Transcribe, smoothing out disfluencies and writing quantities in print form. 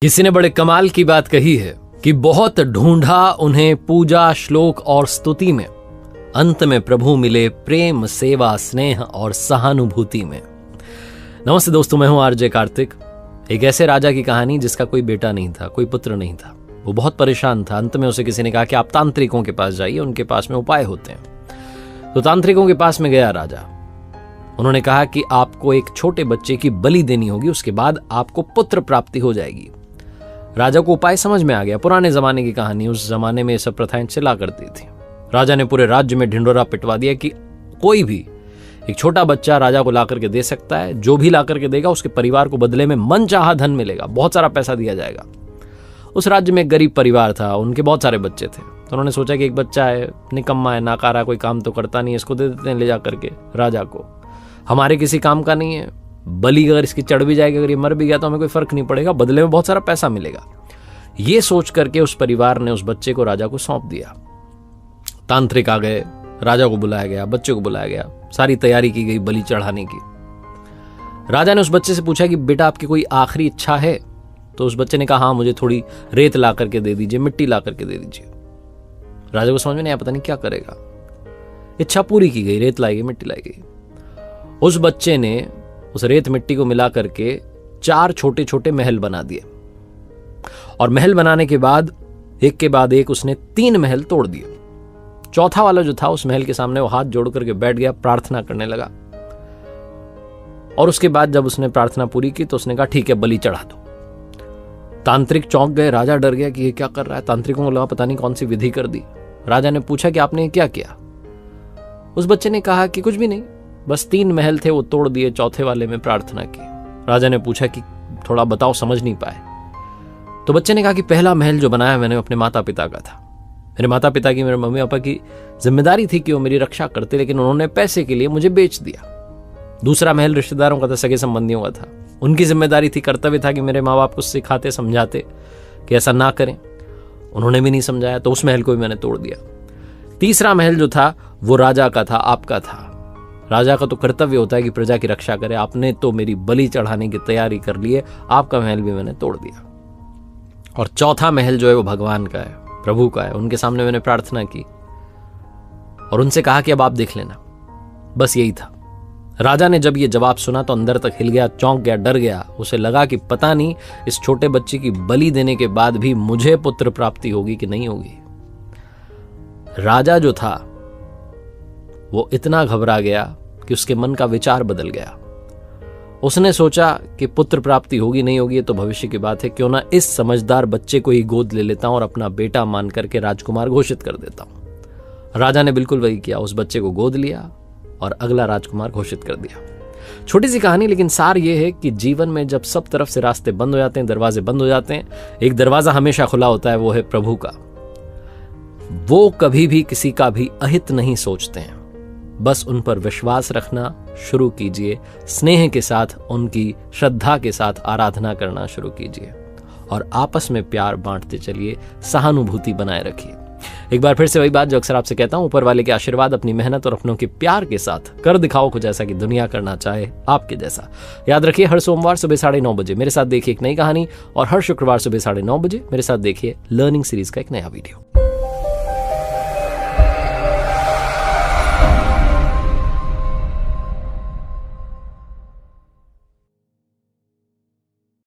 किसी ने बड़े कमाल की बात कही है कि बहुत ढूंढा उन्हें पूजा श्लोक और स्तुति में, अंत में प्रभु मिले प्रेम सेवा स्नेह और सहानुभूति में। नमस्ते दोस्तों, मैं हूं आरजे कार्तिक। एक ऐसे राजा की कहानी जिसका कोई बेटा नहीं था, कोई पुत्र नहीं था। वो बहुत परेशान था। अंत में उसे किसी ने कहा कि आप तांत्रिकों के पास जाइए, उनके पास में उपाय होते हैं। तो तांत्रिकों के पास में गया राजा। उन्होंने कहा कि आपको एक छोटे बच्चे की बलि देनी होगी, उसके बाद आपको पुत्र प्राप्ति हो जाएगी। राजा को उपाय समझ में आ गया। पुराने जमाने की कहानी, उस जमाने में ये सब प्रथाएं चला करती थी। राजा ने पूरे राज्य में ढिंडोरा पिटवा दिया कि कोई भी एक छोटा बच्चा राजा को ला करके दे सकता है। जो भी ला करके देगा उसके परिवार को बदले में मनचाहा धन मिलेगा, बहुत सारा पैसा दिया जाएगा। उस राज्य में एक गरीब परिवार था, उनके बहुत सारे बच्चे थे। तो उन्होंने सोचा कि एक बच्चा है, निकम्मा है, नाकारा, कोई काम तो करता नहीं है, इसको दे देते हैं ले जा करके राजा को। हमारे किसी काम का नहीं है, बलि अगर इसकी चढ़ भी जाएगी, अगर ये मर भी गया तो हमें कोई फर्क नहीं पड़ेगा, बदले में बहुत सारा पैसा मिलेगा। ये सोच करके उस परिवार ने उस बच्चे को राजा को सौंप दिया। तांत्रिक आ गए, राजा को बुलाया गया, बच्चे को बुलाया गया, सारी तैयारी की गई बलि चढ़ाने की। राजा ने उस बच्चे से पूछा कि बेटा आपकी कोई आखिरी इच्छा है? तो उस बच्चे ने कहा हाँ, मुझे थोड़ी रेत ला करके दे दीजिए, मिट्टी ला करके दे दीजिए। राजा को समझ में नहीं आया, पता नहीं क्या करेगा। इच्छा पूरी की गई, रेत लाई गई, मिट्टी लाई गई। उस बच्चे ने उस रेत मिट्टी को मिला करके 4 छोटे छोटे महल बना दिए, और महल बनाने के बाद एक के बाद एक उसने 3 महल तोड़ दिए। चौथा वाला जो था, उस महल के सामने वो हाथ जोड़ करके बैठ गया, प्रार्थना करने लगा। और उसके बाद जब उसने प्रार्थना पूरी की तो उसने कहा ठीक है, बलि चढ़ा दो। तांत्रिक चौंक गए, राजा डर गया कि ये क्या कर रहा है। तांत्रिकों को लगा पता नहीं कौन सी विधि कर दी। राजा ने पूछा कि आपने क्या किया? उस बच्चे ने कहा कि कुछ भी नहीं, बस 3 महल थे वो तोड़ दिए, चौथे वाले में प्रार्थना की। राजा ने पूछा कि थोड़ा बताओ, समझ नहीं पाए। तो बच्चे ने कहा कि पहला महल जो बनाया मैंने अपने माता पिता का था। मेरे माता पिता की, मेरे मम्मी पापा की जिम्मेदारी थी कि वो मेरी रक्षा करते, लेकिन उन्होंने पैसे के लिए मुझे बेच दिया। दूसरा महल रिश्तेदारों का था, सगे संबंधियों का था। उनकी जिम्मेदारी थी, कर्तव्य था कि मेरे माँ बाप को सिखाते समझाते कि ऐसा ना करें। उन्होंने भी नहीं समझाया, तो उस महल को भी मैंने तोड़ दिया। तीसरा महल जो था वो राजा का था, आपका था। राजा का तो कर्तव्य होता है कि प्रजा की रक्षा करे। आपने तो मेरी बलि चढ़ाने की तैयारी कर ली है, आपका महल भी मैंने तोड़ दिया। और चौथा महल जो है वो भगवान का है, प्रभु का है। उनके सामने मैंने प्रार्थना की और उनसे कहा कि अब आप देख लेना। बस यही था। राजा ने जब ये जवाब सुना तो अंदर तक हिल गया, चौंक गया, डर गया। उसे लगा कि पता नहीं इस छोटे बच्चे की बलि देने के बाद भी मुझे पुत्र प्राप्ति होगी कि नहीं होगी। राजा जो था वो इतना घबरा गया कि उसके मन का विचार बदल गया। उसने सोचा कि पुत्र प्राप्ति होगी नहीं होगी ये तो भविष्य की बात है, क्यों ना इस समझदार बच्चे को ही गोद ले लेता हूं और अपना बेटा मान करके राजकुमार घोषित कर देता हूं। राजा ने बिल्कुल वही किया, उस बच्चे को गोद लिया और अगला राजकुमार घोषित कर दिया। छोटी सी कहानी, लेकिन सार ये है कि जीवन में जब सब तरफ से रास्ते बंद हो जाते हैं, दरवाजे बंद हो जाते हैं, एक दरवाजा हमेशा खुला होता है, वो है प्रभु का। वो कभी भी किसी का भी अहित नहीं सोचते हैं। बस उन पर विश्वास रखना शुरू कीजिए, स्नेह के साथ, उनकी श्रद्धा के साथ आराधना करना शुरू कीजिए और आपस में प्यार बांटते चलिए, सहानुभूति बनाए रखिए। एक बार फिर से वही बात जो अक्सर आपसे कहता हूं, ऊपर वाले के आशीर्वाद, अपनी मेहनत और अपनों के प्यार के साथ कर दिखाओ कुछ ऐसा कि दुनिया करना चाहे आपके जैसा। याद रखिए, हर सोमवार सुबह 9:30 बजे मेरे साथ देखिए एक नई कहानी, और हर शुक्रवार सुबह 9:30 बजे मेरे साथ देखिए लर्निंग सीरीज का एक नया वीडियो।